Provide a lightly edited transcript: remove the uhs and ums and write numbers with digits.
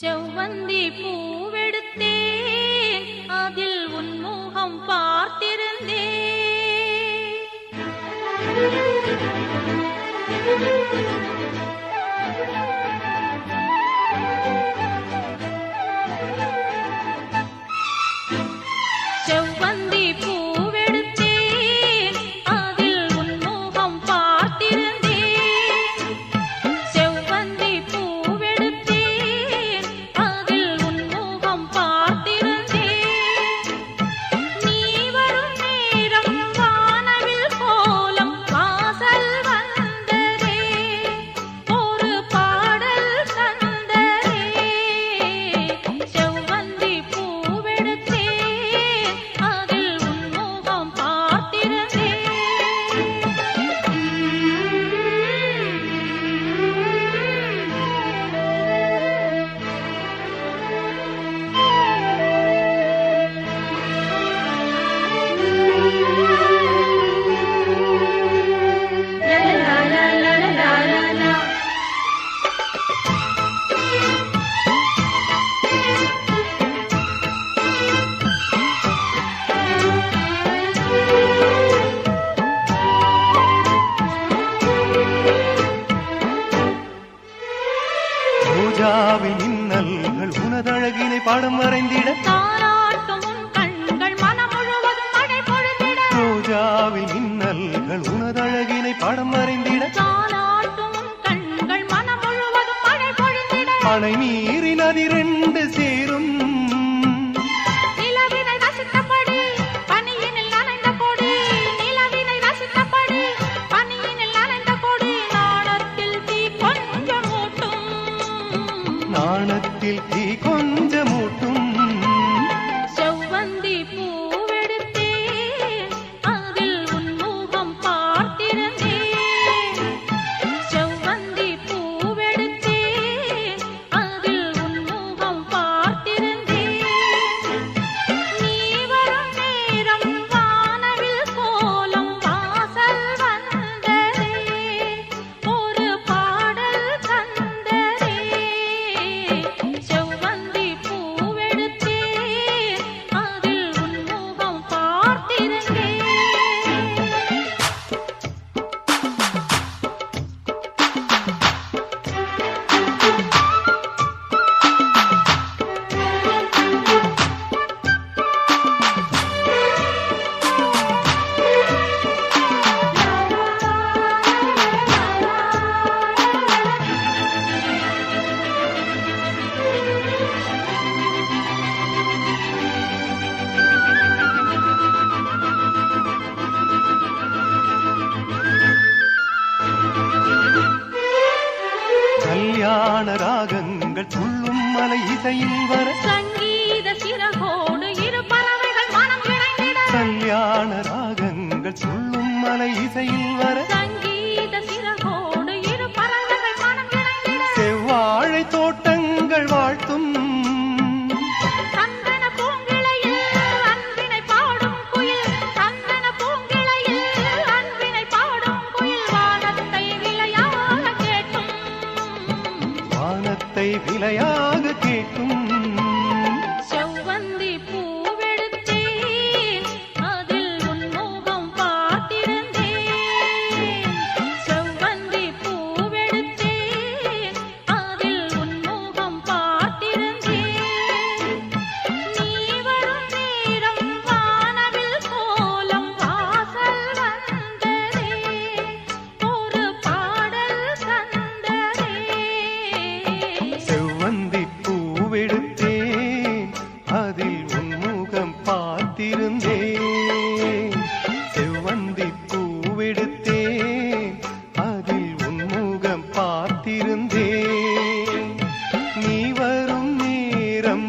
செவ்வந்தி பூவெடுத்தேன், அதில் உன் முகம் பார்த்திருந்தேன். செவ்வந்தி பூவெடுத்தேன், அதில் உன் முகம் பார்த்திருந்தேன். செவ்வந்தி பூவெடுத்தேன், அதில் உன் முகம் பார்த்திருந்தேன். நீ வரும் நேரம் வானவில் கோலம் வாசல் வந்ததே, ஒரு பாடல் தந்ததே. செவ்வந்தி பூவெடுத்தேன், அதில் உன் முகம் பார்த்திருந்தேன். ரோஜாவின் மின்னல்கள் உனதழகினை பாடம் வரைந்திட, தாலாட்டும் உன் கண்கள் மனம் முழுவதும் மழை பொழிந்திட. ரோஜாவின் மின்னல்கள் உனதழகினை பாடம் வரைந்திட, தாலாட்டும் உன் கண்கள் மனம் முழுவதும் மழை பொழிந்திட. அணை நீரின் அதிரண்டு சேரும் நிலவினை ரசித்தபடி பனியினில் நனைந்த கொடி, நிலவினை ரசித்தபடி பனியினில் நனைந்த கொடி. நாணத்தில் தீ கொஞ்சம் மூட்டும், நாணத்தில் தீ கொஞ்சமூட்டும். செவ்வந்தி பூவெடுத்தேன், அதில் உன் முகம் பார்த்திருந்தேன். செவ்வந்தி பூவெடுத்தேன், அதில் உன் முகம் பார்த்திருந்தேன். நீ வரும் நேரம் வானவில் கோலம் வாசல் வந்ததே, ஒரு பாடல் தந்ததே. செவ்வந்தி பூவெடுத்தேன், அதில் உன் முகம் பார்த்திருந்தேன். கல்யாண ராகங்கள் துள்ளும் மலை இசையில் வர, சங்கீத சிறகோடு இரு பறவைகள் மனம் இணைந்திட. கல்யாண ராகங்கள் துள்ளும் மலை இசையில் வர, சங்கீத சிறகோடு இரு பறவைகள் மனம் இணைந்திட. செவ்வாழை தோட்டங்கள் வாழ்த்தும் சந்தன பூங்கிளையில் அன்பினை பாடும் குயில், சந்தன பூங்கிளையில் அன்பினை பாடும் குயில். வானத்தை விளையாக கேட்டும், வானத்தை விலையாக கேட்கும். செவ்வந்தி பூவெடுத்தேன், அதில் உன் முகம் பார்த்திருந்தேன். செவ்வந்தி பூவெடுத்தேன், அதில் உன் முகம் பார்த்திருந்தேன். நீ வரும் நேரம் வானவில் கோலம் வாசல் வந்ததே, ஒரு பாடல் தந்ததே. செவ்வந்தி பூவெடுத்தேன், அதில் உன் முகம் பார்த்திருந்தேன். செவ்வந்தி பூவெடுத்தேன், அதில் உன் முகம் பார்த்திருந்தேன். நீ வரும் நேரம்